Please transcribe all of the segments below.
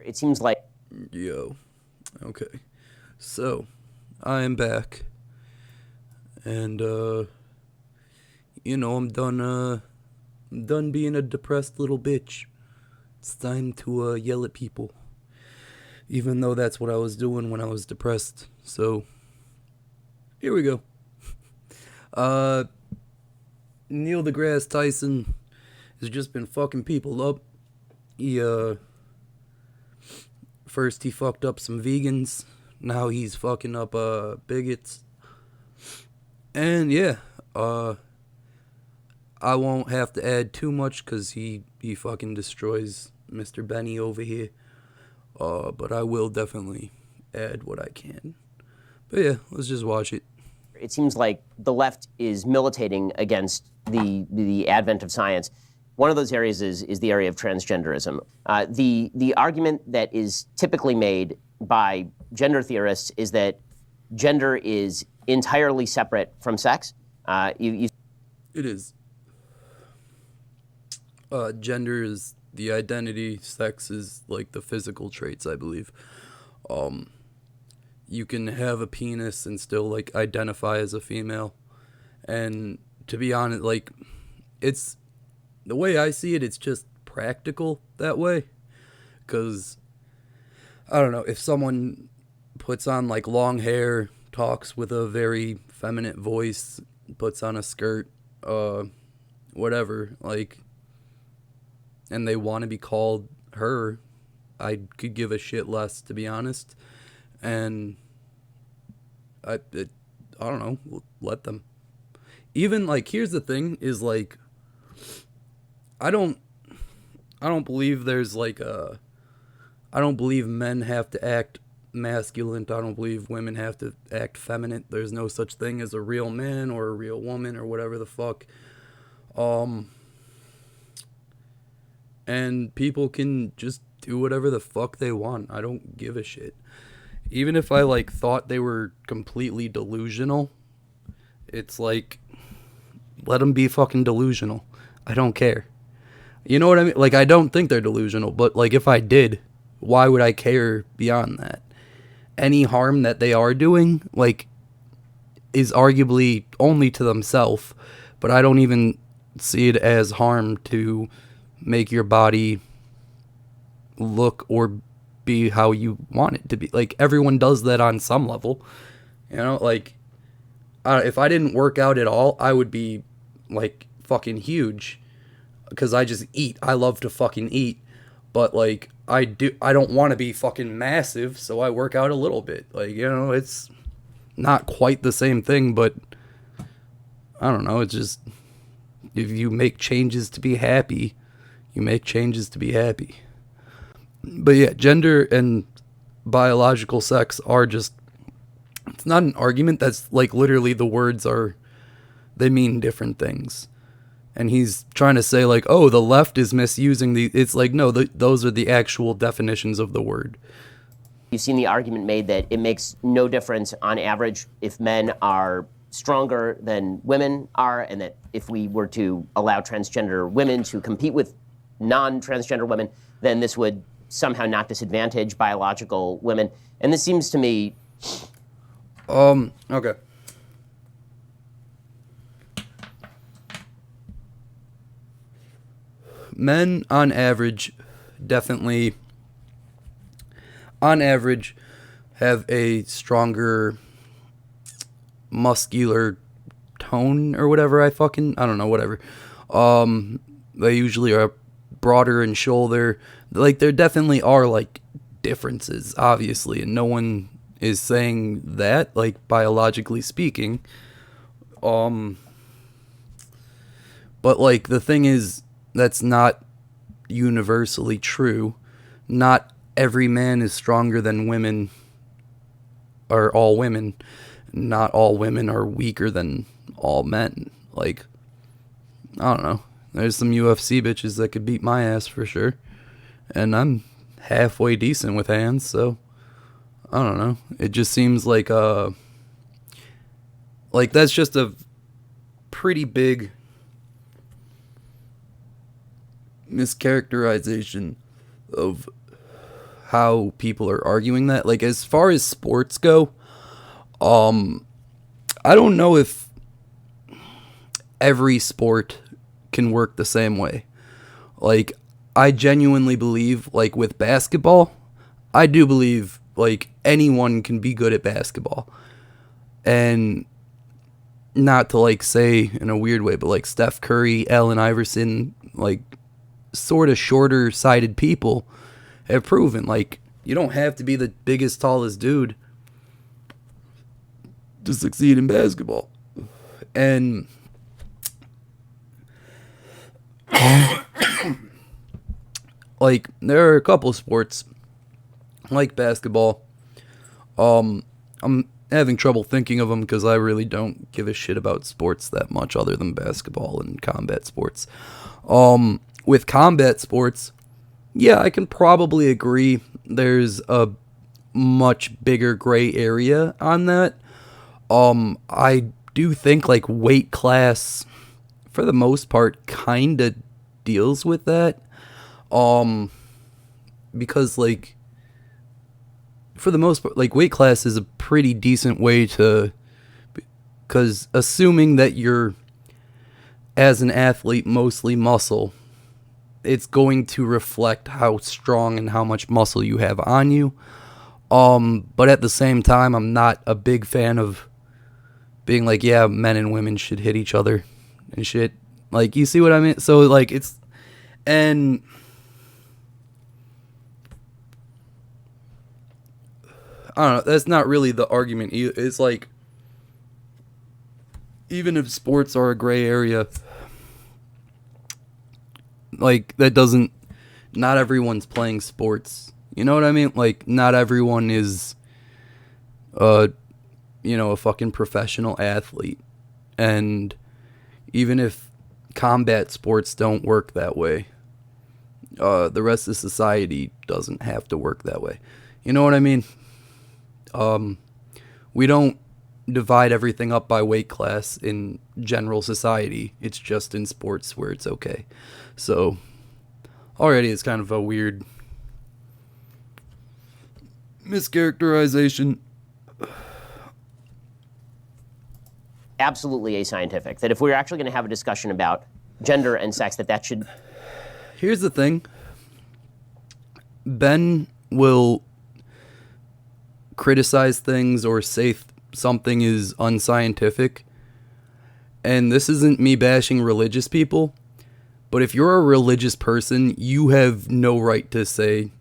It seems like Yo. Okay. So, I am back. And, I'm done being a depressed little bitch. It's time to, yell at people. Even though that's what I was doing when I was depressed. So, here we go. Uh, Neil deGrasse Tyson has just been fucking people up. He, first he fucked up some vegans. Now he's fucking up, bigots. And yeah, uh, I won't have to add too much because he fucking destroys Mr. Benny over here. But I will definitely add what I can. But yeah, let's just watch it. it seems like the left is militating against the advent of science. One of those areas is the area of transgenderism. The argument that is typically made by gender theorists is that gender is entirely separate from sex. It is. Gender is the identity, sex is like the physical traits, I believe. You can have a penis and still like identify as a female. And to be honest, like, it's the way I see it, it's just practical that way. Because, I don't know, if someone puts on like long hair, talks with a very feminine voice, puts on a skirt, whatever, like, and they want to be called her, I could give a shit less, to be honest. And I don't know, let them. Even like, here's the thing: is like, I don't, I don't believe there's like a, I don't believe men have to act masculine. I don't believe women have to act feminine. There's no such thing as a real man or a real woman or whatever the fuck. And people can just do whatever the fuck they want. I don't give a shit. Even if I like thought they were completely delusional, it's like, let them be fucking delusional. I don't care. You know what I mean? Like, I don't think they're delusional, but like, if I did, why would I care beyond that? Any harm that they are doing, like, is arguably only to themselves, but I don't even see it as harm to make your body look or be how you want it to be. Like, everyone does that on some level. You know, like, if I didn't work out at all, I would be like fucking huge because I just eat. I love to fucking eat. But like, I don't want to be fucking massive, so I work out a little bit. Like, you know, it's not quite the same thing, but I don't know, it's just, if you make changes to be happy, you make changes to be happy. But yeah, gender and biological sex are just, it's not an argument. That's like, literally, the words are, they mean different things. And he's trying to say like, oh, the left is misusing the, it's like, no, those are the actual definitions of the word. You've seen the argument made that it makes no difference on average if men are stronger than women are, and that if we were to allow transgender women to compete with non-transgender women, then this would somehow not disadvantage biological women. And this seems to me... Okay. Men, on average, definitely, on average, have a stronger muscular tone or whatever. I don't know, whatever. They usually are broader in shoulder. Like, there definitely are like differences, obviously, and no one is saying that, like, biologically speaking. But like, the thing is, that's not universally true. Not every man is stronger than women, or all women. Not all women are weaker than all men. Like, I don't know. There's some UFC bitches that could beat my ass for sure. And I'm halfway decent with hands, so I don't know. It just seems like that's just a pretty big mischaracterization of how people are arguing that. Like, as far as sports go, I don't know if every sport can work the same way. Like, I genuinely believe, like, with basketball, I do believe, like, anyone can be good at basketball. And not to, like, say in a weird way, but, like, Steph Curry, Allen Iverson, like, sort of shorter-sided people have proven, like, you don't have to be the biggest, tallest dude to succeed in basketball. And like, there are a couple sports like basketball. I'm having trouble thinking of them because I really don't give a shit about sports that much other than basketball and combat sports. With combat sports, yeah, I can probably agree there's a much bigger gray area on that. I do think, like, weight class, for the most part, kind of deals with that. Because, like, for the most part, like, weight class is a pretty decent way to, because assuming that you're, as an athlete, mostly muscle, it's going to reflect how strong and how much muscle you have on you. But at the same time, I'm not a big fan of being like, yeah, men and women should hit each other and shit. Like, you see what I mean? So, like, it's, and I don't know, that's not really the argument. It's like, even if sports are a gray area, like, that doesn't, not everyone's playing sports. You know what I mean? Like, not everyone is, a fucking professional athlete. And even if combat sports don't work that way, the rest of society doesn't have to work that way. You know what I mean? We don't divide everything up by weight class in general society. It's just in sports where it's okay. So, already it's kind of a weird mischaracterization. Absolutely ascientific. That if we're actually going to have a discussion about gender and sex, that should... Here's the thing. Ben will criticize things or say something is unscientific. And this isn't me bashing religious people, but if you're a religious person, you have no right to say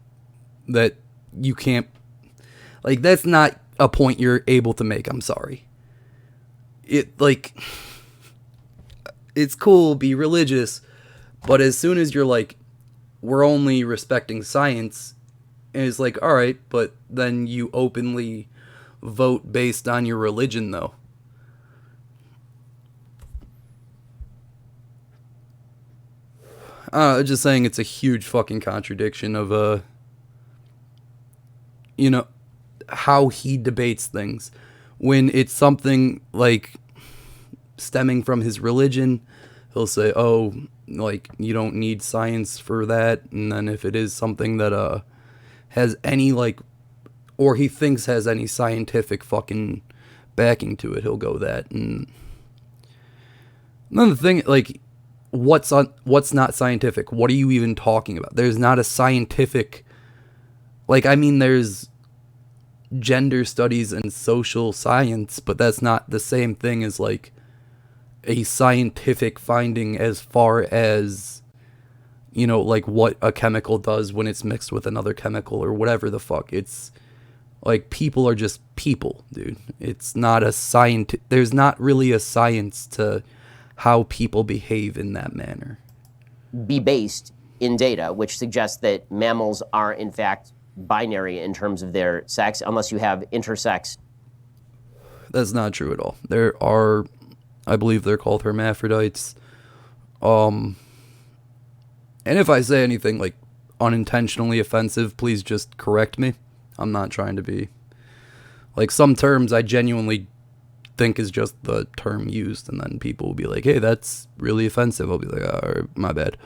that you can't... Like, that's not a point you're able to make. I'm sorry. It's cool, be religious, but as soon as you're like, we're only respecting science, and it's like, all right, but then you openly vote based on your religion, though. Just saying, it's a huge fucking contradiction of, how he debates things. When it's something, like, stemming from his religion, he'll say, oh, like, you don't need science for that. And then if it is something that has any, like, or he thinks has any scientific fucking backing to it, he'll go that. And another thing, like, what's not scientific? What are you even talking about? There's not a scientific, like, I mean, there's gender studies and social science, but that's not the same thing as, like, a scientific finding as far as, like, what a chemical does when it's mixed with another chemical or whatever the fuck. It's like, people are just people, dude. It's not a science. There's not really a science to how people behave in that manner. Be based in data, which suggests that mammals are, in fact, binary in terms of their sex, unless you have intersex. That's not true at all. There are, I believe they're called hermaphrodites. And if I say anything, like, unintentionally offensive, please just correct me. I'm not trying to be, like, some terms I genuinely think is just the term used, and then people will be like, hey, that's really offensive. I'll be like, oh, my bad.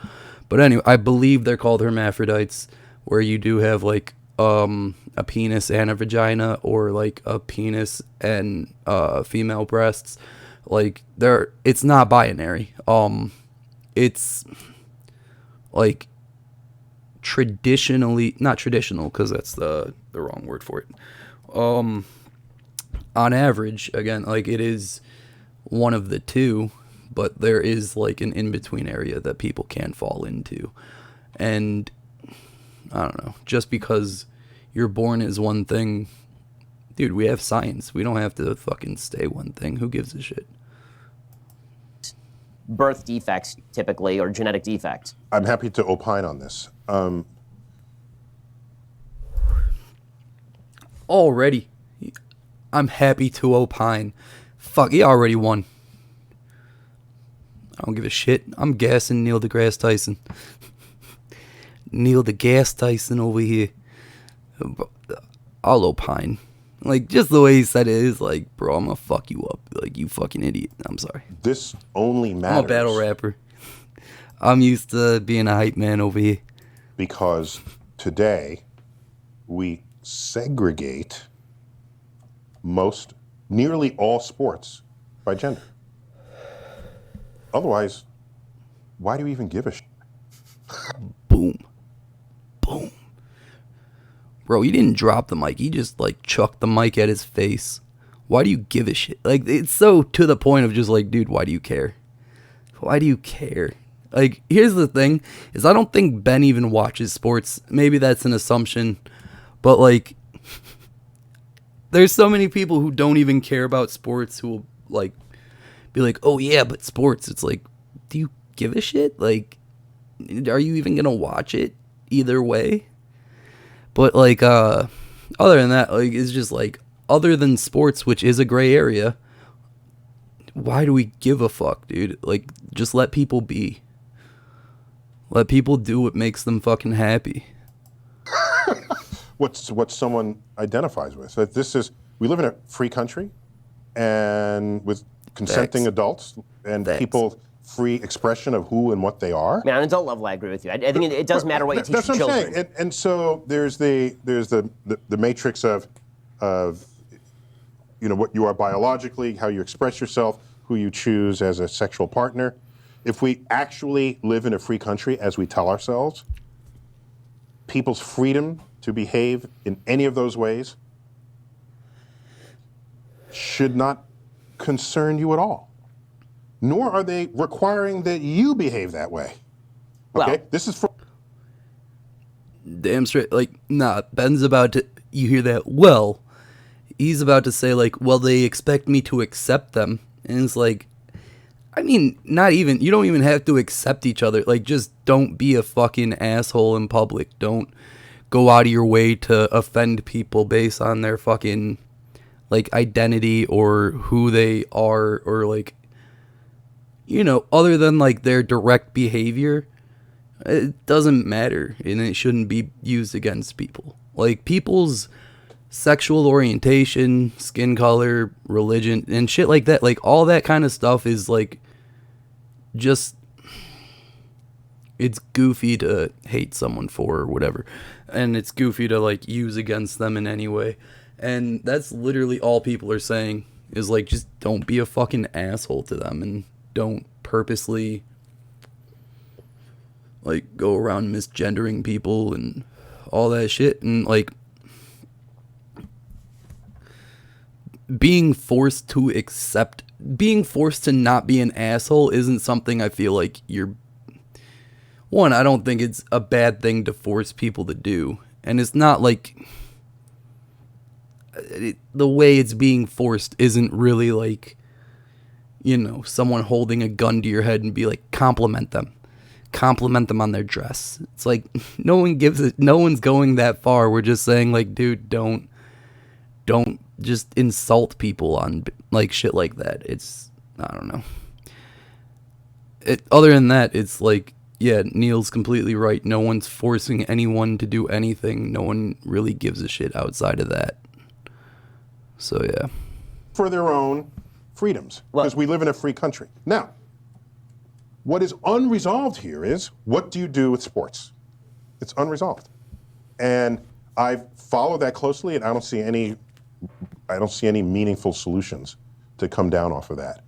But anyway, I believe they're called hermaphrodites, where you do have, like, a penis and a vagina, or like a penis and female breasts. Like it's not binary. It's like traditionally, not traditional because that's the wrong word for it. On average, again, like it is one of the two, but there is like an in-between area that people can fall into. And I don't know, just because you're born as one thing, dude, we have science. We don't have to fucking stay one thing. Who gives a shit? Birth defects, typically, or genetic defects. I'm happy to opine on this. Already, I'm happy to opine. Fuck, he already won. I don't give a shit. I'm gassing Neil deGrasse Tyson. Neil deGrasse Tyson over here. I'll opine. Like, just the way he said it is like, bro, I'm gonna fuck you up. Like, you fucking idiot. I'm sorry. This only matters. I'm a battle rapper. I'm used to being a hype man over here. Because today, we segregate nearly all sports by gender. Otherwise, why do you even give a shit? Boom. Boom. Bro, he didn't drop the mic. He just, like, chucked the mic at his face. Why do you give a shit? Like, it's so to the point of just, like, dude, why do you care? Why do you care? Like, here's the thing, is I don't think Ben even watches sports. Maybe that's an assumption. But, like, there's so many people who don't even care about sports who will, like, be like, oh, yeah, but sports. It's like, do you give a shit? Like, are you even going to watch it either way? But, like, other than that, like, it's just, like, other than sports, which is a gray area, why do we give a fuck, dude? Like, just let people be. Let people do what makes them fucking happy. What someone identifies with. So we live in a free country, and with consenting Facts. adults and Facts. people free expression of who and what they are. Man, on adult level, I agree with you. I think it doesn't matter what you teach That's what children. I'm saying. And so there's the matrix of what you are biologically, how you express yourself, who you choose as a sexual partner. If we actually live in a free country, as we tell ourselves, people's freedom to behave in any of those ways should not concern you at all. Nor are they requiring that you behave that way. Okay? Well, This is for Damn straight. Like, nah, Ben's about to, you hear that? Well, he's about to say, like, well, they expect me to accept them. And it's like, I mean, not even, you don't even have to accept each other. Like, just don't be a fucking asshole in public. Don't go out of your way to offend people based on their fucking, like, identity or who they are, or, like, other than, like, their direct behavior. It doesn't matter, and it shouldn't be used against people. Like, people's sexual orientation, skin color, religion, and shit like that, like, all that kind of stuff is, like, just, it's goofy to hate someone for or whatever, and it's goofy to, like, use against them in any way. And that's literally all people are saying, is, like, just don't be a fucking asshole to them, and don't purposely, like, go around misgendering people and all that shit. And, like, being forced to not be an asshole isn't something I feel like I don't think it's a bad thing to force people to do. And it's not like, the way it's being forced isn't really like, someone holding a gun to your head and be like, compliment them on their dress. It's like, no one's going that far. We're just saying, like, dude, don't just insult people on, like, shit like that. It's, I don't know. Other than that, it's like, yeah, Neil's completely right. No one's forcing anyone to do anything. No one really gives a shit outside of that. So, yeah. for their own freedoms, because we live in a free country. Now, what is unresolved here is, what do you do with sports? It's unresolved. And I've followed that closely, and I don't see any meaningful solutions to come down off of that.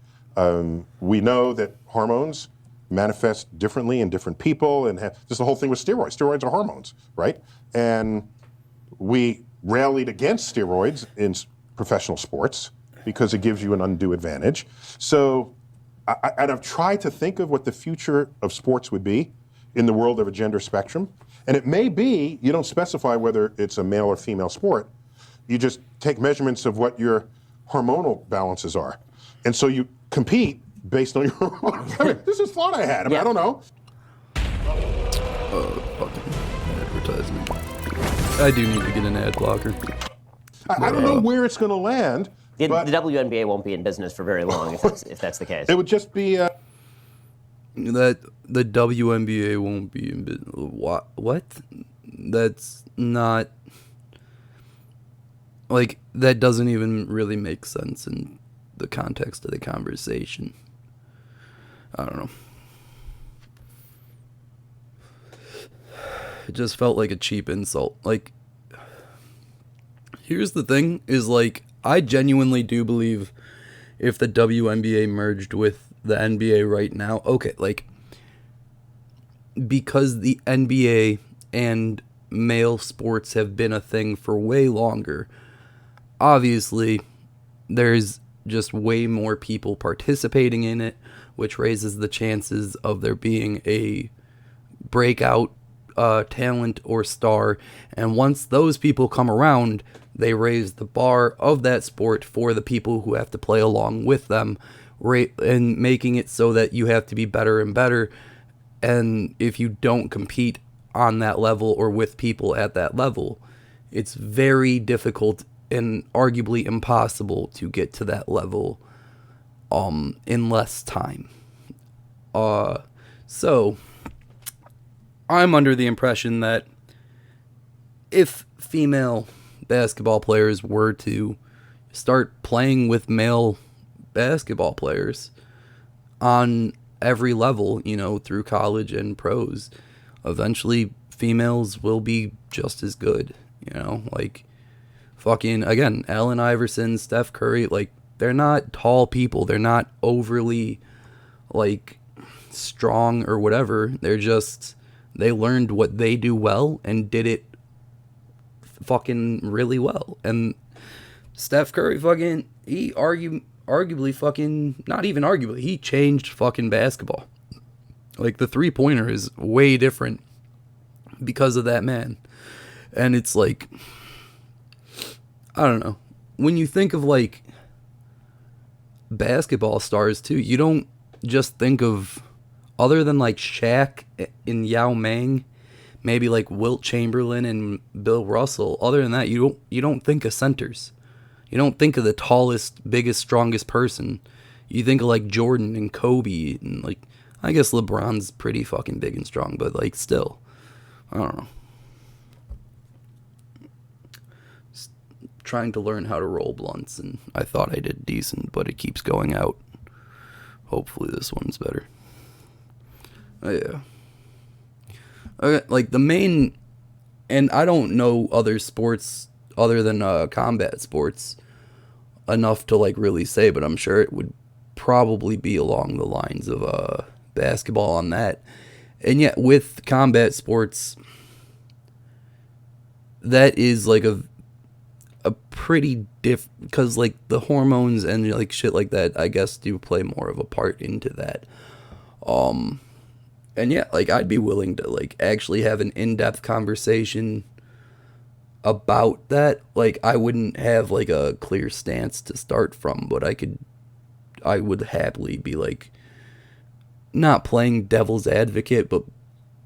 We know that hormones manifest differently in different people, and just the whole thing with steroids. Steroids are hormones, right? And we rallied against steroids in professional sports because it gives you an undue advantage. So, and I've tried to think of what the future of sports would be in the world of a gender spectrum. And it may be, you don't specify whether it's a male or female sport. You just take measurements of what your hormonal balances are. And so you compete based on your hormones. I mean, this is thought I had. I mean, I don't know. Fucking advertisement. I do need to get an ad blocker. I don't know where it's going to land. The but WNBA won't be in business for very long if that's the case. it would just be... That the WNBA won't be in business. What? That's not... Like, that doesn't even really make sense in the context of the conversation. I don't know. It just felt like a cheap insult. Like, here's the thing, is like, I genuinely do believe if the WNBA merged with the NBA right now, okay, like, because the NBA and male sports have been a thing for way longer, obviously, there's just way more people participating in it, which raises the chances of there being a breakout talent or star. And once those people come around, they raise the bar of that sport for the people who have to play along with them, and making it so that you have to be better and better. And if you don't compete on that level or with people at that level, it's very difficult and arguably impossible to get to that level in less time. So I'm under the impression that if female basketball players were to start playing with male basketball players on every level, you know, through college and pros, eventually females will be just as good, you know, like fucking, again, Allen Iverson, Steph Curry, like, they're not tall people, they're not overly, like, strong or whatever, they're just, they learned what they do well and did it fucking really well. And Steph Curry fucking, he arguably fucking, not even arguably, he changed fucking basketball. Like, the three-pointer is way different because of that man. And it's like, I don't know. When you think of, like, basketball stars, too, you don't just think of, other than, like, Shaq and Yao Ming, maybe, like, Wilt Chamberlain and Bill Russell, other than that, you don't think of centers. You don't think of the tallest, biggest, strongest person. You think of, like, Jordan and Kobe, and, like, I guess LeBron's pretty fucking big and strong, but, like, still, I don't know. Just trying to learn how to roll blunts, and I thought I did decent, but it keeps going out. Hopefully this one's better. Oh, yeah. Okay, like, the main, and I don't know other sports other than combat sports enough to, like, really say, but I'm sure it would probably be along the lines of basketball on that. And yet with combat sports, that is like a pretty because, like, the hormones and, like, shit like that, I guess, do play more of a part into that. And yeah, like, I'd be willing to, like, actually have an in-depth conversation about that. Like, I wouldn't have, like, a clear stance to start from, but I would happily be, like, not playing devil's advocate, but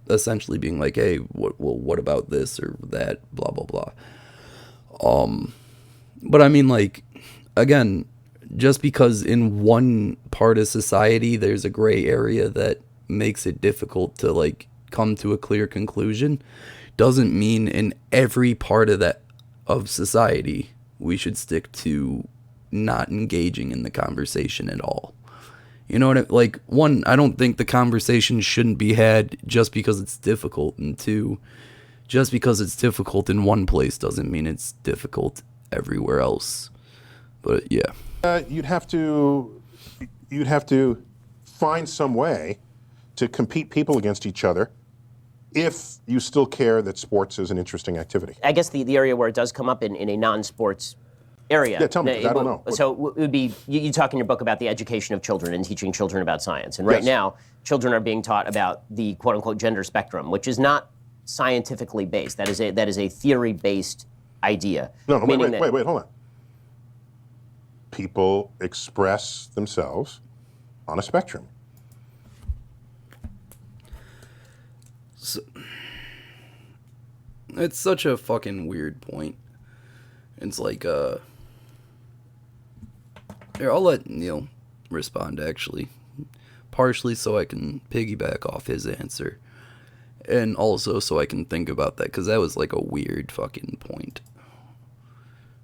essentially being like, hey, what about this or that, blah, blah, blah. But I mean, like, again, just because in one part of society there's a gray area that makes it difficult to, like, come to a clear conclusion, doesn't mean in every part of society we should stick to not engaging in the conversation at all. You know what like, one, I don't think the conversation shouldn't be had just because it's difficult, and two, just because it's difficult in one place doesn't mean it's difficult everywhere else. But yeah. You'd have to find some way to compete people against each other if you still care that sports is an interesting activity. I guess the area where it does come up in a non-sports area. Yeah, tell me, 'cause I don't know. So it would be, you talk in your book about the education of children and teaching children about science. And right Yes. now, children are being taught about the quote-unquote gender spectrum, which is not scientifically based. That is a theory-based idea. No, wait, meaning that- hold on. People express themselves on a spectrum. So, it's such a fucking weird point. It's like, here, I'll let Neil respond, actually. Partially so I can piggyback off his answer. And also so I can think about that, because that was like a weird fucking point.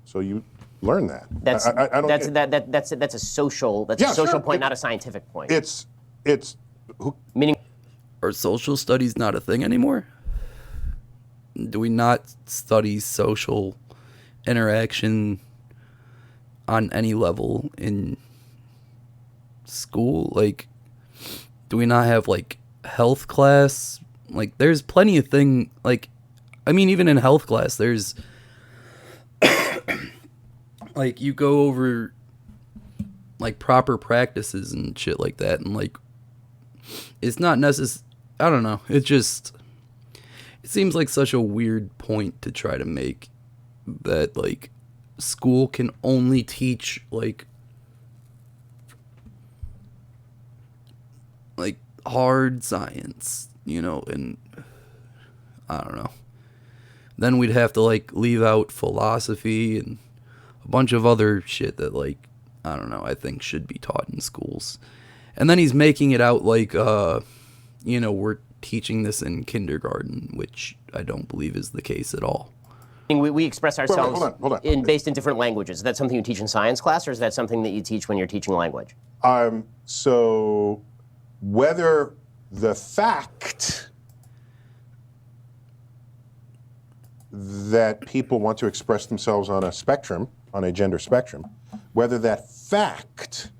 So you learn that. That's I don't that's a social Yeah, social sure. point, not a scientific point. It's Meaning, Are social studies not a thing anymore? Do we not study social interaction on any level in school? Like, do we not have, like, health class? Like, there's plenty of like, I mean, even in health class, there's, like, you go over, like, proper practices and shit like that, and, like, it's not necessary. I don't know. It seems like such a weird point to try to make, that, like, school can only teach, like hard science, you know, and I don't know. Then we'd have to, like, leave out philosophy and a bunch of other shit that, like, I don't know, I think should be taught in schools. And then he's making it out like, you know, we're teaching this in kindergarten, which I don't believe is the case at all. we express ourselves hold on. based in different languages. Is that something you teach in science class, or is that something that you teach when you're teaching language? So whether the fact that people want to express themselves on a spectrum, on a gender spectrum, whether that fact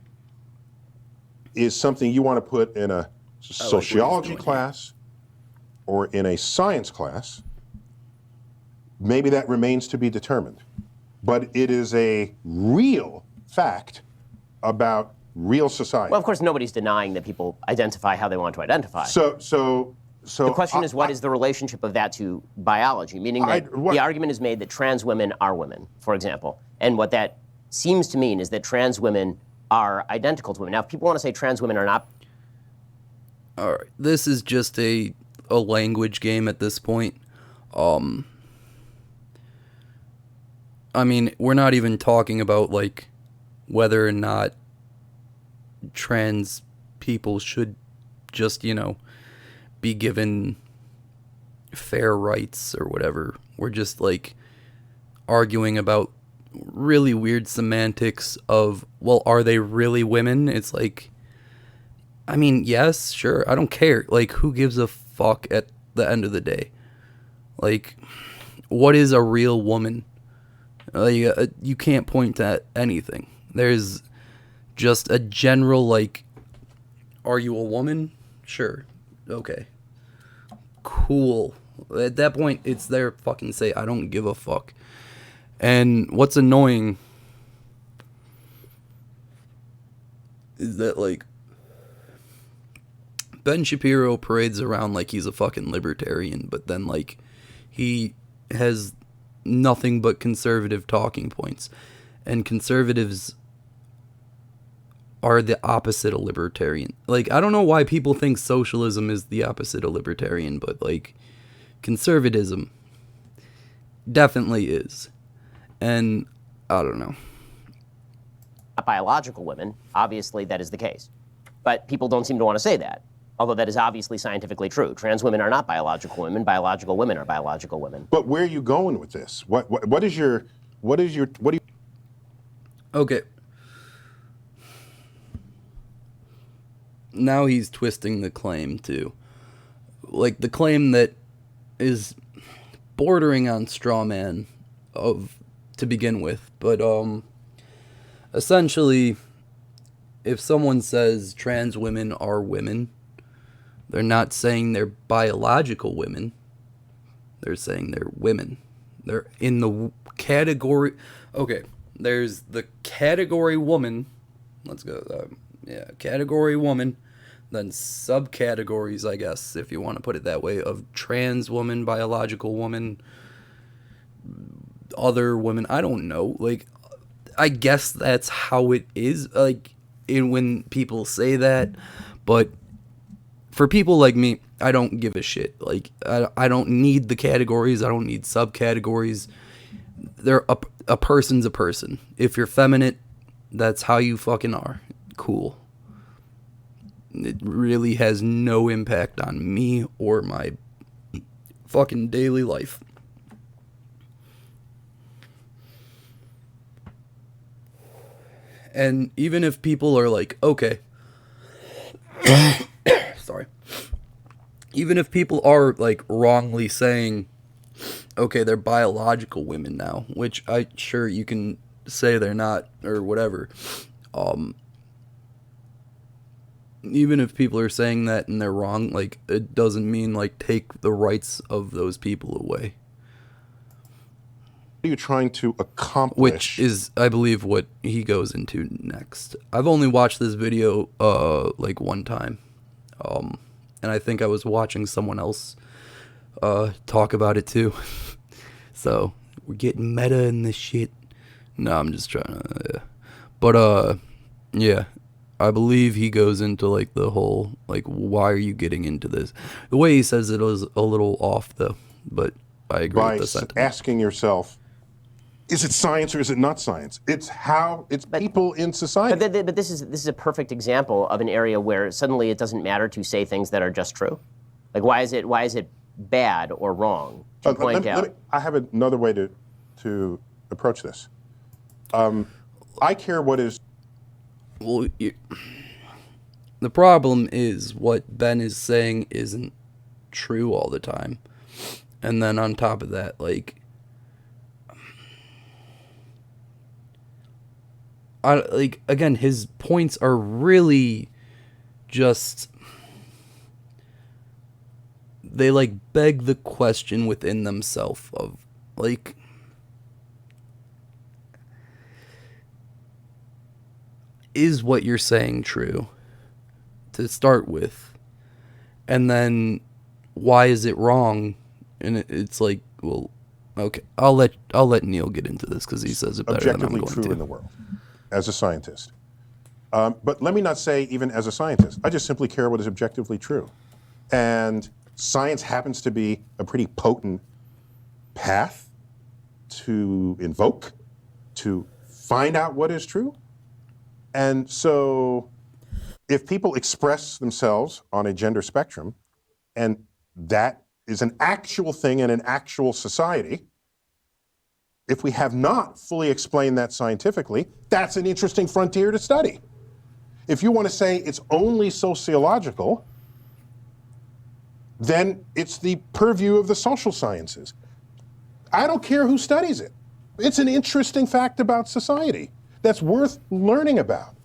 is something you want to put in a sociology class or in a science class, maybe that remains to be determined. But it is a real fact about real society. Well, of course, nobody's denying that people identify how they want to identify. So the question is, what is the relationship of that to biology? Meaning that the argument is made that trans women are women, for example. And what that seems to mean is that trans women are identical to women. Now, if people want to say trans women are not... All right, this is just a language game at this point. I mean, we're not even talking about, like, whether or not trans people should just, you know, be given fair rights or whatever. We're just, like, arguing about really weird semantics of, well, are they really women? It's like, I mean, yes, sure, I don't care. Like, who gives a fuck at the end of the day? Like, what is a real woman? You can't point to anything. There's just a general, like, are you a woman? Sure. Okay. Cool. At that point, it's their fucking say, I don't give a fuck. And what's annoying is that, like, Ben Shapiro parades around like he's a fucking libertarian, but then, like, he has nothing but conservative talking points. And conservatives are the opposite of libertarian. Like, I don't know why people think socialism is the opposite of libertarian, but, like, conservatism definitely is. And I don't know. Biological women, obviously that is the case. But people don't seem to want to say that, although that is obviously scientifically true. Trans women are not biological women. Biological women are biological women. But where are you going with this? What do you... Okay. Now he's twisting the claim too. Like, the claim that is bordering on straw man to begin with, but essentially, if someone says trans women are women, they're not saying they're biological women. They're saying they're women. They're in the category. Okay, there's the category woman. Let's go. Category woman. Then subcategories, I guess, if you want to put it that way, of trans woman, biological woman, other women. I don't know. Like, I guess that's how it is. Like, when people say that, but for people like me, I don't give a shit. Like, I don't need the categories. I don't need subcategories. A person's a person. If you're feminine, that's how you fucking are. Cool. It really has no impact on me or my fucking daily life. And even if people are like, okay, sorry. Even if people are like wrongly saying, okay, they're biological women now, which sure you can say they're not or whatever. Even if people are saying that and they're wrong, like, it doesn't mean like take the rights of those people away. What are you trying to accomplish? Which is, I believe, what he goes into next. I've only watched this video like one time. And I think I was watching someone else talk about it too. So we're getting meta in this shit. No, I'm just trying to. But yeah, I believe he goes into like the whole like, why are you getting into this? The way he says it was a little off though, but I agree with the sentiment. Asking yourself, is it science or is it not science? It's people in society. But this is a perfect example of an area where suddenly it doesn't matter to say things that are just true. Like, why is it bad or wrong to point out? I have another way to approach this. I care what is. Well, the problem is what Ben is saying isn't true all the time. And then on top of that, like, again, his points are really just, they like beg the question within themselves of like, is what you're saying true to start with? And then why is it wrong? And it's like, well, okay, I'll let Neil get into this because he says it better than I'm going to. Objectively true in the world, as a scientist. But let me not say even as a scientist. I just simply care what is objectively true. And science happens to be a pretty potent path to invoke, to find out what is true. And so if people express themselves on a gender spectrum, and that is an actual thing in an actual society, if we have not fully explained that scientifically, that's an interesting frontier to study. If you want to say it's only sociological, then it's the purview of the social sciences. I don't care who studies it. It's an interesting fact about society that's worth learning about.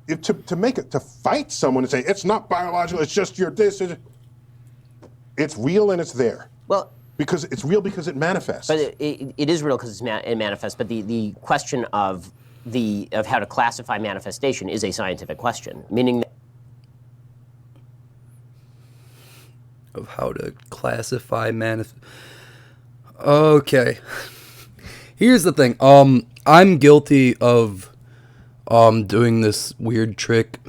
To fight someone and say, it's not biological, it's just it's real and it's there. Well, because it's real because it manifests. But it is real because it manifests. But the question of how to classify manifestation is a scientific question, meaning that of how to classify Okay. Here's the thing. I'm guilty of doing this weird trick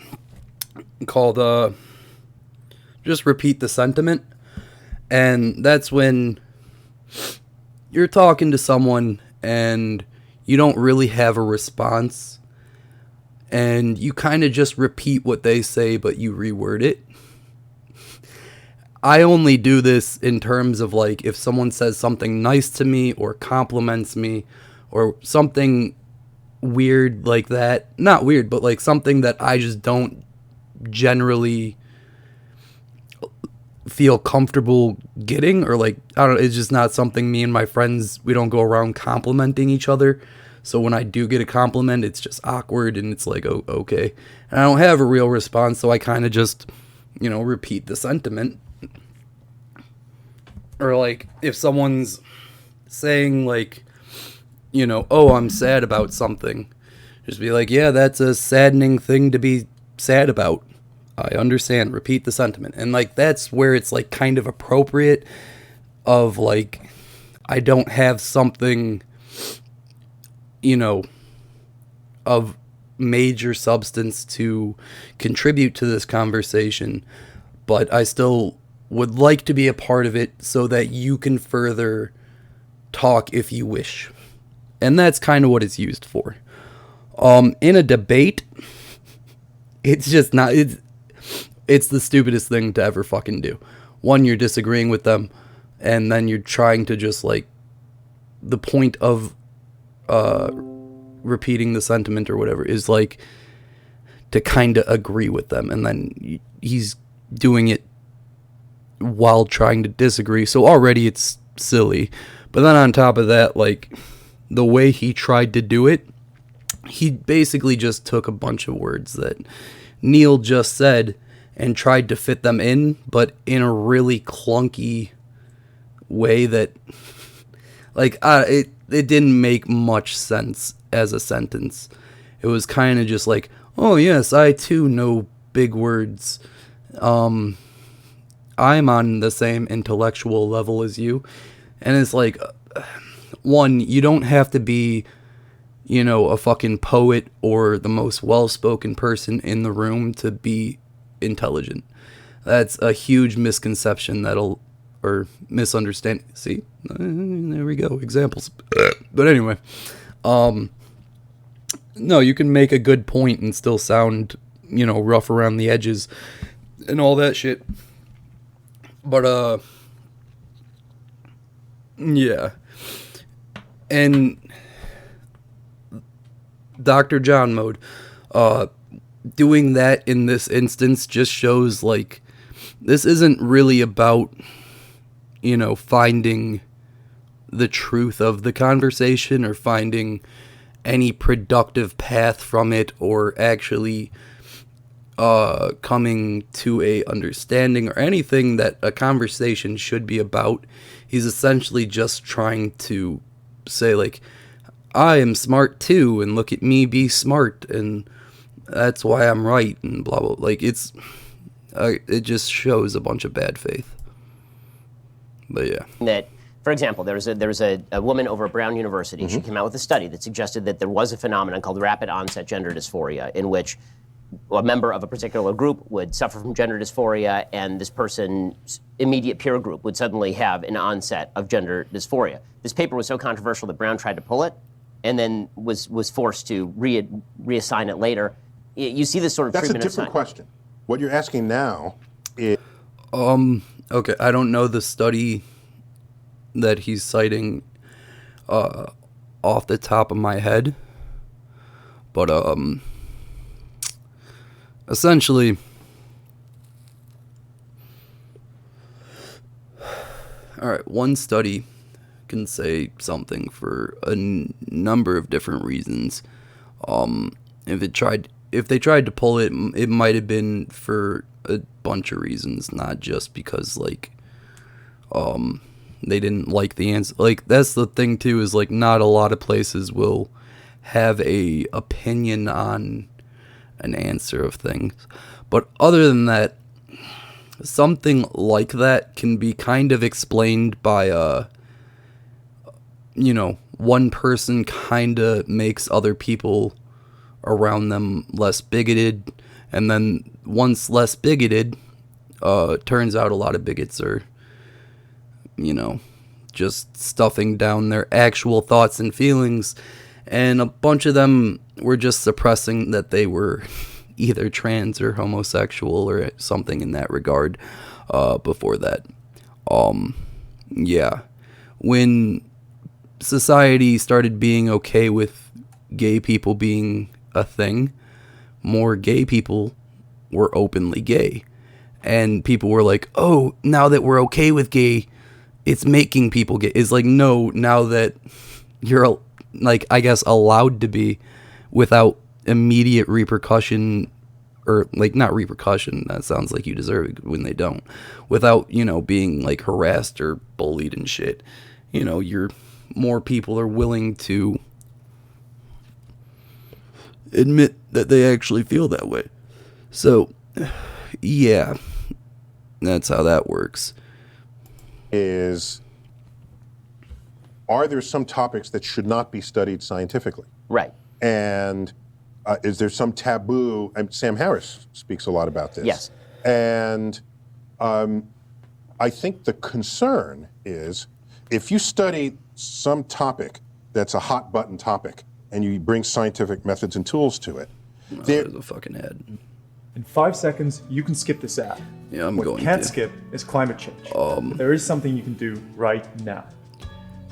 called just repeat the sentiment. And that's when you're talking to someone and you don't really have a response, and you kind of just repeat what they say, but you reword it. I only do this in terms of like if someone says something nice to me or compliments me or something weird like that. Not weird, but like something that I just don't generally feel comfortable getting, or like, I don't know, it's just not something me and my friends, we don't go around complimenting each other. So when I do get a compliment, it's just awkward and it's like, oh, okay. And I don't have a real response, so I kind of just, repeat the sentiment. Or like if someone's saying like, oh, I'm sad about something, just be like, yeah, that's a saddening thing to be sad about. I understand. Repeat the sentiment. And like that's where it's like kind of appropriate of like, I don't have something, of major substance to contribute to this conversation, but I still would like to be a part of it so that you can further talk if you wish. And that's kind of what it's used for. In a debate, it's just not, it's the stupidest thing to ever fucking do. One, you're disagreeing with them, and then you're trying to just like, the point of repeating the sentiment or whatever is like to kind of agree with them, and then he's doing it while trying to disagree, so already it's silly. But then on top of that, like the way he tried to do it, he basically just took a bunch of words that Neil just said and tried to fit them in, but in a really clunky way that like it didn't make much sense as a sentence. It was kind of just like, oh yes, I too know big words. I'm on the same intellectual level as you. And it's like, one, you don't have to be, a fucking poet or the most well-spoken person in the room to be intelligent. That's a huge misconception or misunderstanding. See, there we go, examples. But anyway, no, you can make a good point and still sound, rough around the edges and all that shit. But, yeah. And Dr. John mode, doing that in this instance just shows, like, this isn't really about, finding the truth of the conversation or finding any productive path from it or actually coming to a understanding or anything that a conversation should be about. He's essentially just trying to say, like, I am smart too, and look at me be smart, and that's why I'm right, and blah blah. Like, it just shows a bunch of bad faith. But yeah. That, for example, there was a woman over at Brown University. She came out with a study that suggested that there was a phenomenon called rapid onset gender dysphoria, in which a member of a particular group would suffer from gender dysphoria, and this person's immediate peer group would suddenly have an onset of gender dysphoria. This paper was so controversial that Brown tried to pull it, and then was forced to reassign it later. You see this sort of treatment. That's a different question. What you're asking now is... Okay, I don't know the study that he's citing off the top of my head, but essentially, all right, one study can say something for a number of different reasons. If they tried to pull it, it might have been for a bunch of reasons, not just because, like, they didn't like the answer. Like, that's the thing too, is like not a lot of places will have a opinion on an answer of things. But other than that, something like that can be kind of explained by one person kind of makes other people around them less bigoted, and then once less bigoted, turns out a lot of bigots are, just stuffing down their actual thoughts and feelings, and a bunch of them were just suppressing that they were either trans or homosexual or something in that regard before that. Yeah. When society started being okay with gay people being a thing, more gay people were openly gay. and people were like, oh, now that we're okay with gay, it's making people gay. It's like, no, now that you're, like, I guess, allowed to be without immediate repercussion, or, like, not repercussion, that sounds like you deserve it when they don't, without, you know, being, like, harassed or bullied and shit, you know, more people are willing to admit that they actually feel that way. So, yeah, that's how that works. Are there some topics that should not be studied scientifically? Right. And is there some taboo? And Sam Harris speaks a lot about this. Yes. And I think the concern is if you study some topic that's a hot button topic and you bring scientific methods and tools to it. There's a fucking ad. In 5 seconds, you can skip this ad. Yeah, I'm what going you can't to. skip is climate change. There is something you can do right now.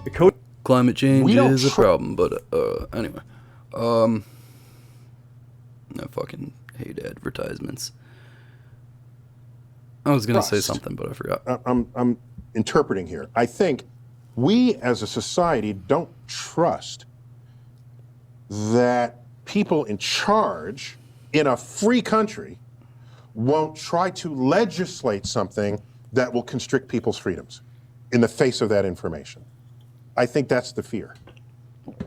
The code. Climate change We don't is a problem, but anyway. I fucking hate advertisements. I was gonna say something, but I forgot. I'm interpreting here. I think we as a society don't trust that people in charge in a free country won't try to legislate something that will constrict people's freedoms in the face of that information. I think that's the fear.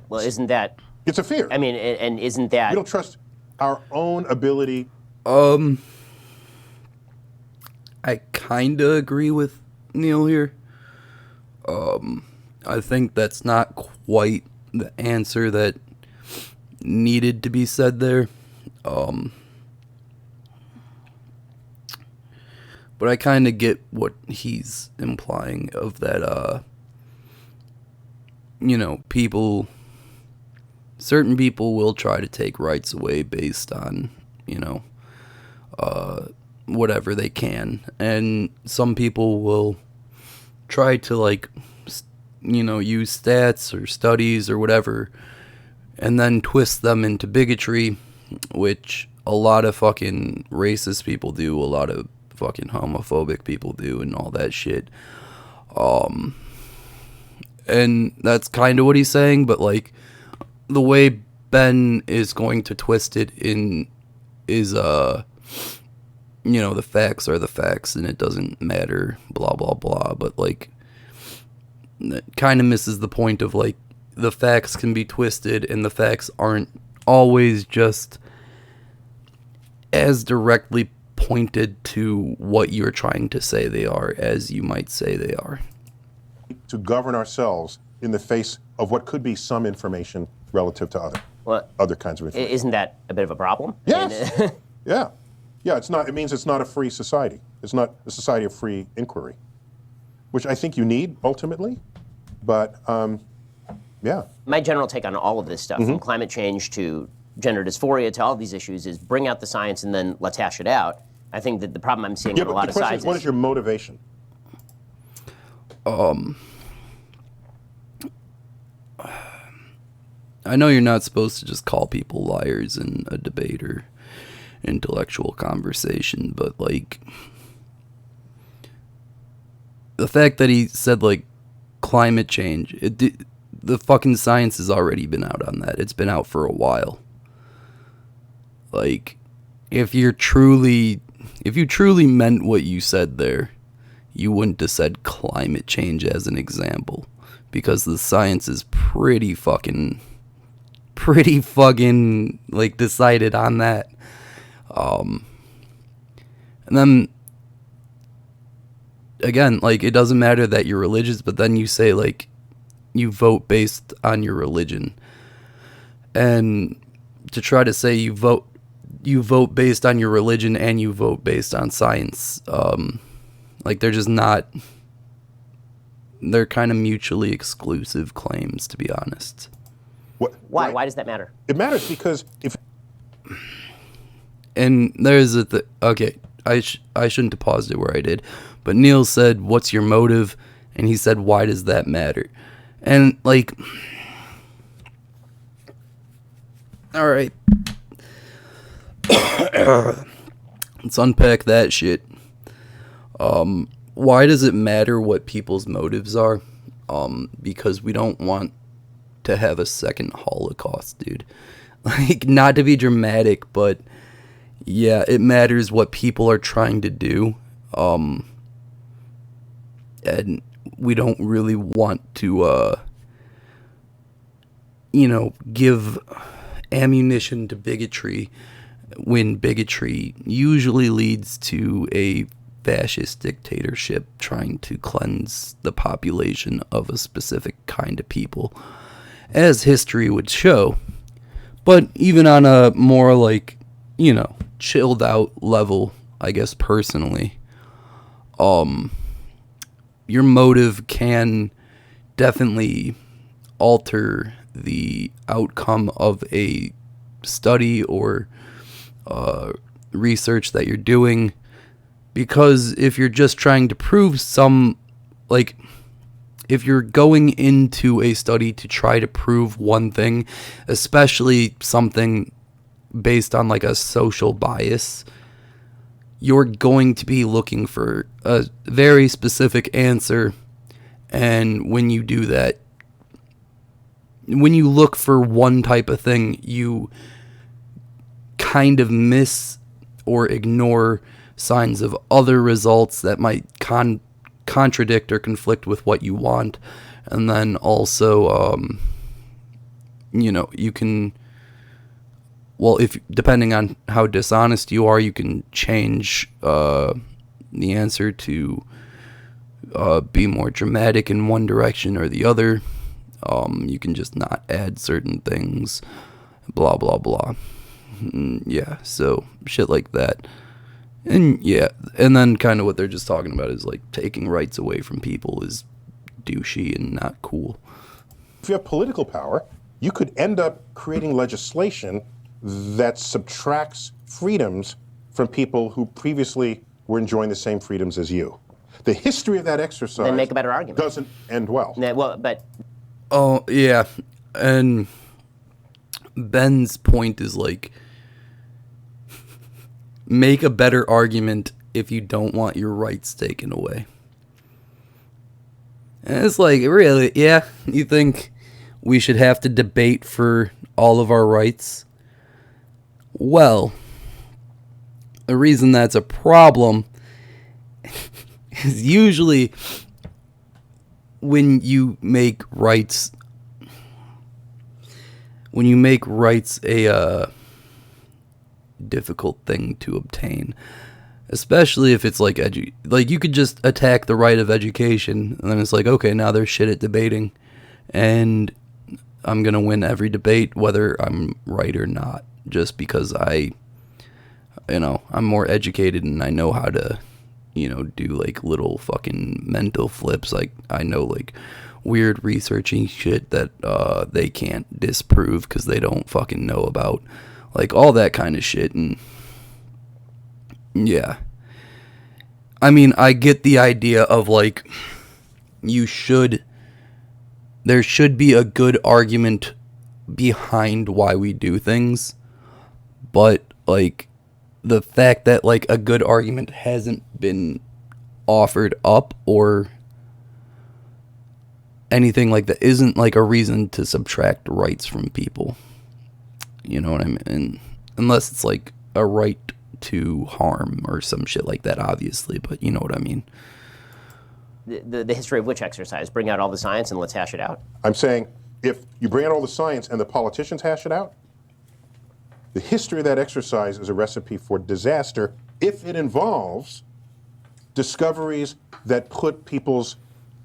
Well, isn't that? It's a fear. I mean, and isn't that? We don't trust our own ability. I kinda agree with Neil here. I think that's not quite the answer that needed to be said there. But I kind of get what he's implying of that, you know, certain people will try to take rights away based on, you know, whatever they can. And some people will try to, like, you know, use stats or studies or whatever and then twist them into bigotry, which a lot of fucking racist people do, a lot of fucking homophobic people do, and all that shit. And that's kind of what he's saying, but, like, the way Ben is going to twist it is, you know, the facts are the facts, and it doesn't matter, blah, blah, blah, but, like, that kind of misses the point of, like, the facts can be twisted, and the facts aren't always just as directly pointed to what you're trying to say they are as you might say they are. To govern ourselves in the face of what could be some information relative to other kinds of information. Isn't that a bit of a problem? Yes. Yeah. Yeah, it's not. It means it's not a free society. It's not a society of free inquiry, which I think you need ultimately. But yeah. My general take on all of this stuff, from climate change to gender dysphoria to all of these issues, is bring out the science and then let's hash it out. I think that the problem I'm seeing on a lot of sides is, what is your motivation? I know you're not supposed to just call people liars in a debate or intellectual conversation, but, like, the fact that he said, like, climate change, the fucking science has already been out on that. It's been out for a while. Like, if you truly meant what you said there, you wouldn't have said climate change as an example, because the science is pretty fucking like decided on that. And then again, like, it doesn't matter that you're religious, but then you say, like, you vote based on your religion, and to try to say you vote based on your religion and you vote based on science, like, they're just not, they're kind of mutually exclusive claims, to be honest. Why? Why does that matter? It matters because if... And there's okay, I shouldn't have paused it where I did, but Neil said, what's your motive? And he said, why does that matter? And, like, all right, let's unpack that shit. Why does it matter what people's motives are? Because we don't want to have a second Holocaust, dude. Like, not to be dramatic, but yeah, it matters what people are trying to do. And we don't really want to, give ammunition to bigotry when bigotry usually leads to a fascist dictatorship trying to cleanse the population of a specific kind of people, as history would show. But even on a more like, chilled out level, I guess personally, your motive can definitely alter the outcome of a study or research that you're doing. Because if you're just trying to prove if you're going into a study to try to prove one thing, especially something based on like a social bias, you're going to be looking for a very specific answer. And when you do that, when you look for one type of thing, you kind of miss or ignore signs of other results that might contradict or conflict with what you want. And then also, you can, if depending on how dishonest you are, you can change the answer to be more dramatic in one direction or the other. You can just not add certain things, blah, blah, blah. Yeah, so shit like that. And yeah, and then kind of what they're just talking about is like taking rights away from people is douchey and not cool. If you have political power, you could end up creating legislation that subtracts freedoms from people who previously were enjoying the same freedoms as you. The history of that exercise Then make a better argument. Doesn't end well. Oh, yeah. And Ben's point is like, make a better argument if you don't want your rights taken away. And it's like, really? Yeah? You think we should have to debate for all of our rights? Well, the reason that's a problem is usually when you make rights a difficult thing to obtain, especially if it's like you could just attack the right of education, and then it's like, okay, now they're shit at debating, and I'm gonna win every debate whether I'm right or not, just because I'm more educated and I know how to do like little fucking mental flips. Like I know like weird researching shit that they can't disprove because they don't fucking know about, like all that kind of shit. And yeah, I mean, I get the idea of like there should be a good argument behind why we do things, but like the fact that like a good argument hasn't been offered up or anything like that isn't like a reason to subtract rights from people. You know what I mean? And unless it's like a right to harm or some shit like that, obviously, but you know what I mean. The history of which exercise? Bring out all the science and let's hash it out. I'm saying if you bring out all the science and the politicians hash it out, the history of that exercise is a recipe for disaster if it involves discoveries that put people's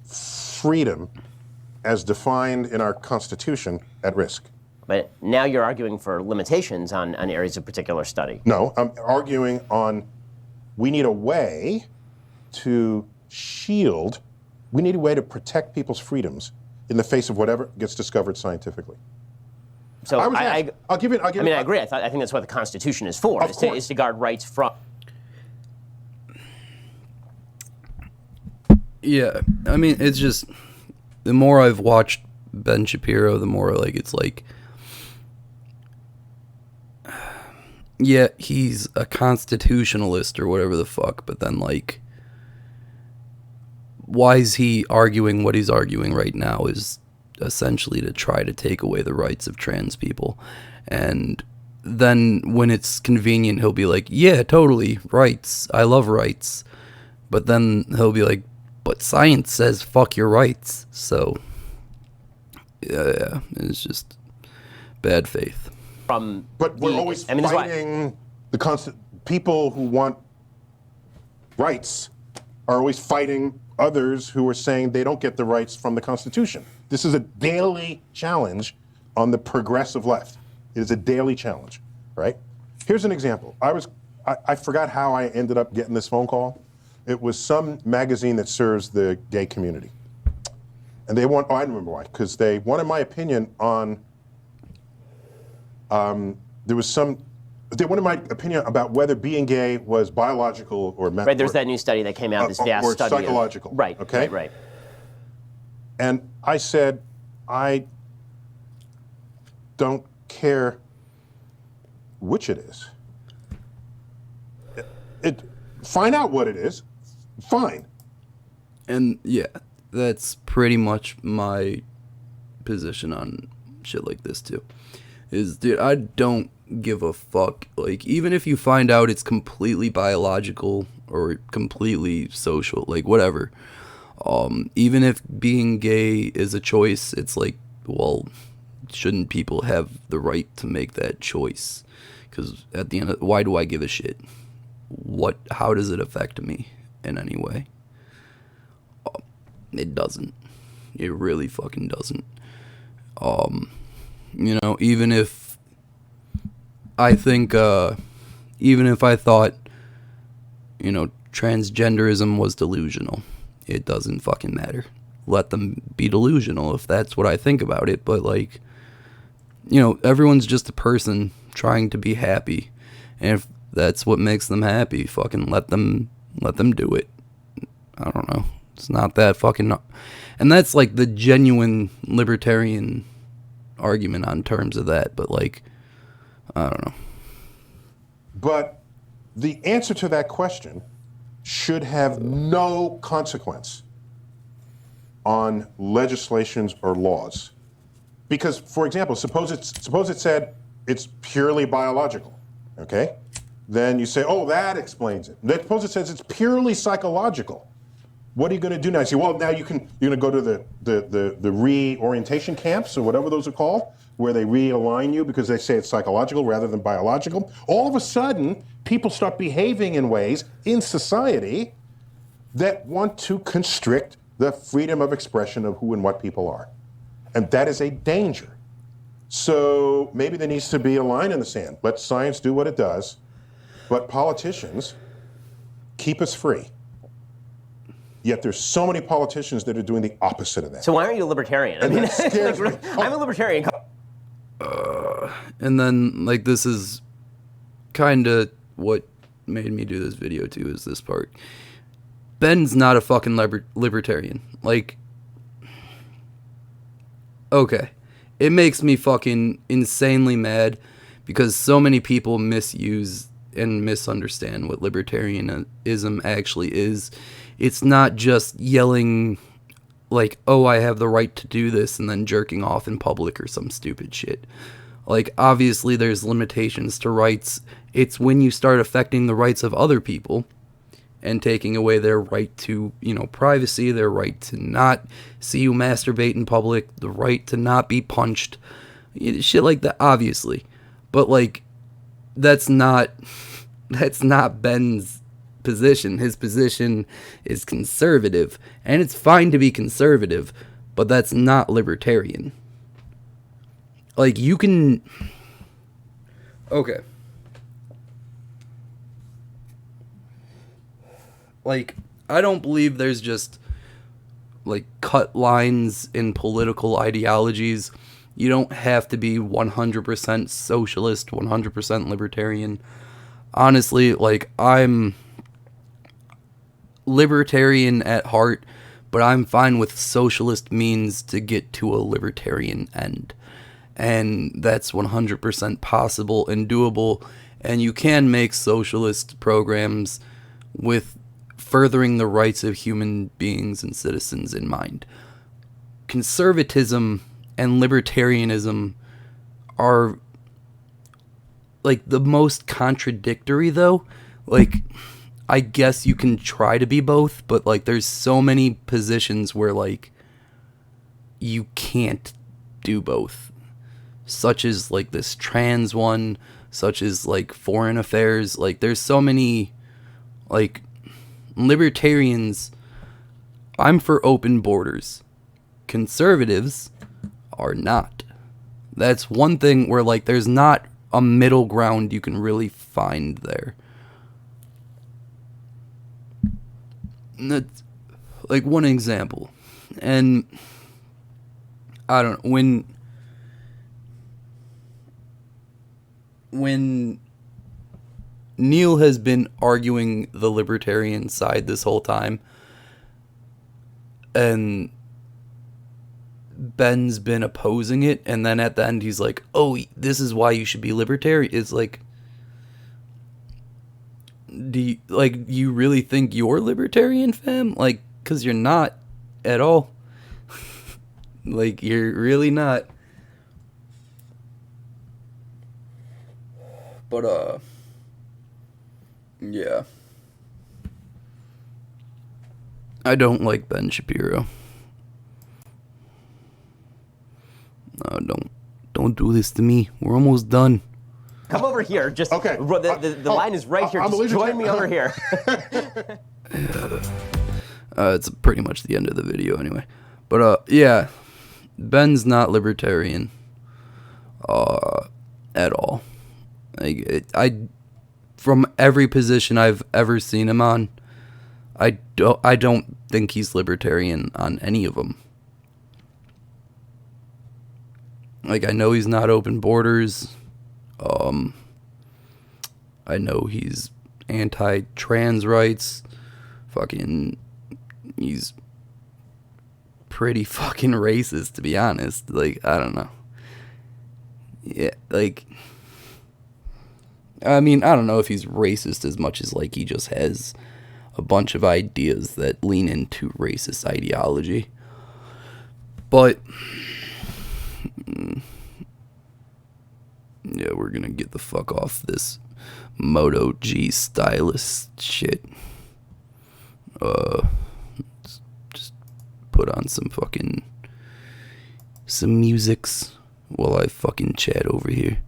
freedom as defined in our Constitution at risk. But now you're arguing for limitations on areas of particular study. No, I'm arguing on we need a way to we need a way to protect people's freedoms in the face of whatever gets discovered scientifically. So I agree. I think that's what the Constitution is for, is to guard rights from. Yeah, I mean, it's just, the more I've watched Ben Shapiro, the more like it's like, yeah, he's a constitutionalist or whatever the fuck, but then like why is he arguing what he's arguing right now is essentially to try to take away the rights of trans people. And then when it's convenient, he'll be like, yeah, totally, rights. I love rights. But then he'll be like, but science says fuck your rights. So, yeah, it's just bad faith. But we're always fighting people who want rights are always fighting others who are saying they don't get the rights from the Constitution. This is a daily challenge on the progressive left. It is a daily challenge, right? Here's an example. I forgot how I ended up getting this phone call. It was some magazine that serves the gay community. And I remember why, because they wanted my opinion on, they wanted my opinion about whether being gay was biological or mental. Right, there's that new study that came out, this vast or study. Psychological. Right, okay? right. And I said, I don't care which it is. Find out what it is, fine. And yeah, that's pretty much my position on shit like this too. Is, dude, I don't give a fuck. Like, even if you find out it's completely biological or completely social, like, whatever. Even if being gay is a choice, it's like, well, shouldn't people have the right to make that choice? Because at the end of, why do I give a shit? How does it affect me in any way? It doesn't. It really fucking doesn't. You know, even if I thought, you know, transgenderism was delusional, it doesn't fucking matter. Let them be delusional if that's what I think about it. But, like, you know, everyone's just a person trying to be happy. And if that's what makes them happy, fucking let them do it. I don't know. It's not that fucking... And that's, like, the genuine libertarian argument on terms of that. But, like, I don't know. But the answer to that question should have no consequence on legislations or laws. Because, for example, suppose it said it's purely biological, okay? Then you say, oh, that explains it. Then suppose it says it's purely psychological. What are you going to do now? You say, well, now you're going to go to the reorientation camps or whatever those are called, where they realign you because they say it's psychological rather than biological. All of a sudden, people start behaving in ways in society that want to constrict the freedom of expression of who and what people are. And that is a danger. So maybe there needs to be a line in the sand. Let science do what it does, but politicians keep us free. Yet there's so many politicians that are doing the opposite of that. So why aren't you a libertarian? And that scares me. I'm a libertarian. And then, like, this is kind of what made me do this video too, is this part. Ben's not a fucking libertarian. Like, okay. It makes me fucking insanely mad because so many people misuse and misunderstand what libertarianism actually is. It's not just yelling like, oh, I have the right to do this, and then jerking off in public or some stupid shit. Like, obviously there's limitations to rights. It's when you start affecting the rights of other people and taking away their right to, you know, privacy, their right to not see you masturbate in public, the right to not be punched, shit like that, obviously. But, like, that's not Ben's position. His position is conservative, and it's fine to be conservative, but that's not libertarian. Like, you can... Okay. Like, I don't believe there's just, like, cut lines in political ideologies. You don't have to be 100% socialist, 100% libertarian. Honestly, like, I'm libertarian at heart, but I'm fine with socialist means to get to a libertarian end. And that's 100% possible and doable. And you can make socialist programs with furthering the rights of human beings and citizens in mind. Conservatism and libertarianism are like the most contradictory, though. Like, I guess you can try to be both, but like there's so many positions where like you can't do both, such as like this trans one, such as like foreign affairs. Like there's so many, like, libertarians, I'm for open borders. Conservatives are not. That's one thing where like there's not a middle ground you can really find there. And that's like one example. And I don't know, when Neil has been arguing the libertarian side this whole time, and Ben's been opposing it, and then at the end he's like, oh, this is why you should be libertarian. It's like, do you really think you're libertarian, fam? Like, because you're not at all. Like, you're really not. But, yeah. I don't like Ben Shapiro. No, don't do this to me. We're almost done. Come over here. Just Okay. The line is right here. Just join me over here. It's pretty much the end of the video anyway. But yeah, Ben's not libertarian at all. I from every position I've ever seen him on, I don't think he's libertarian on any of them. Like, I know he's not open borders. I know he's anti-trans rights. He's pretty fucking racist, to be honest. Like, I don't know. Yeah, like, I mean, I don't know if he's racist as much as, like, he just has a bunch of ideas that lean into racist ideology. But yeah, we're gonna get the fuck off this Moto G stylus shit. Just put on some musics while I fucking chat over here.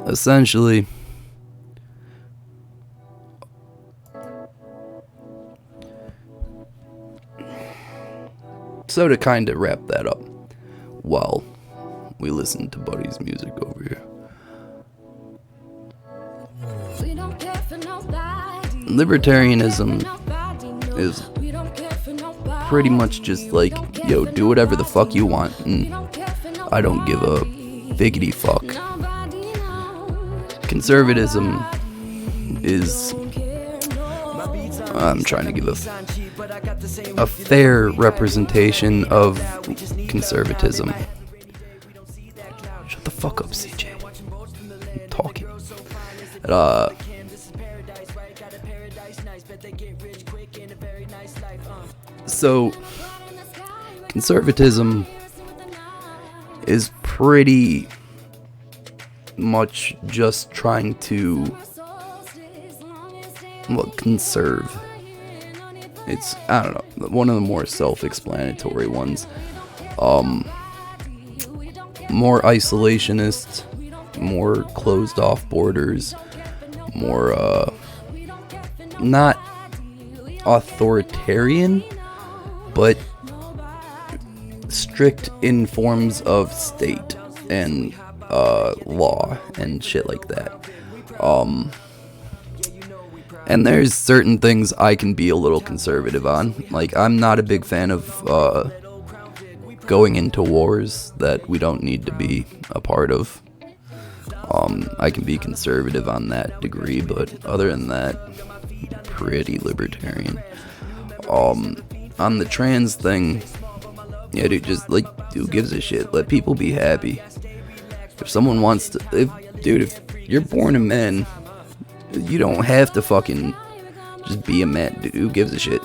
Essentially, so to kind of wrap that up, while we listen to Buddy's music over here, libertarianism is pretty much just like, yo, do whatever the fuck you want, and I don't give a figgity fuck. Conservatism is, I'm trying to give a fair representation of conservatism. Shut the fuck up, CJ. I'm talking. So, conservatism is pretty much just trying to, well, conserve. It's, I don't know, one of the more self-explanatory ones. More isolationist, more closed off borders, more, not authoritarian, but strict in forms of state and law and shit like that. And there's certain things I can be a little conservative on. Like, I'm not a big fan of going into wars that we don't need to be a part of. I can be conservative on that degree, but other than that, pretty libertarian. On the trans thing, yeah, dude, just, like, who gives a shit? Let people be happy. If someone wants to, if you're born a man, you don't have to fucking Just be a man. Dude, who gives a shit?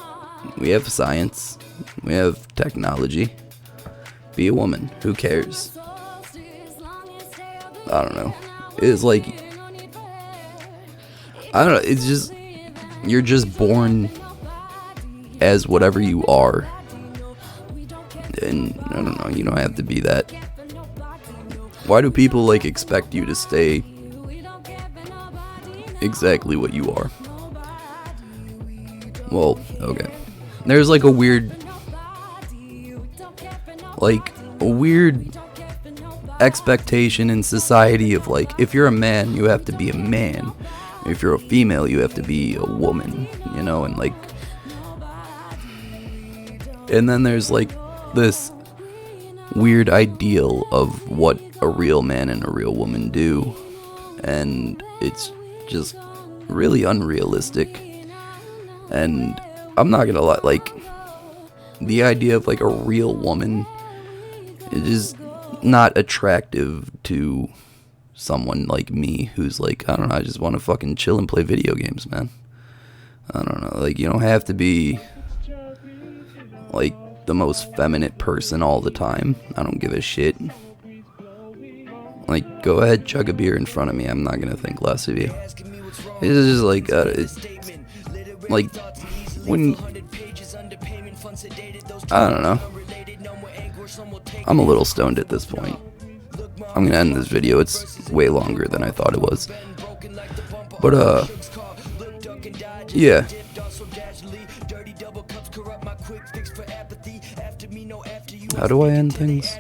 We have science. We have technology. Be a woman. Who cares? I don't know. It's like, I don't know. It's just, you're just born as whatever you are. And I don't know. You don't have to be that. Why do people like expect you to stay exactly what you are? Well, okay. There's like a weird expectation in society of like, if you're a man, you have to be a man. If you're a female, you have to be a woman, you know, and like, and then there's like this weird ideal of what a real man and a real woman do, and it's just really unrealistic. And I'm not gonna lie, like, the idea of like a real woman is not attractive to someone like me who's like, I don't know, I just want to fucking chill and play video games, man. I don't know, like, you don't have to be like the most feminine person all the time. I don't give a shit. Like, go ahead, chug a beer in front of me. I'm not gonna think less of you. It's just like, like, when, I don't know. I'm a little stoned at this point. I'm gonna end this video. It's way longer than I thought it was. But, yeah. How do I end things?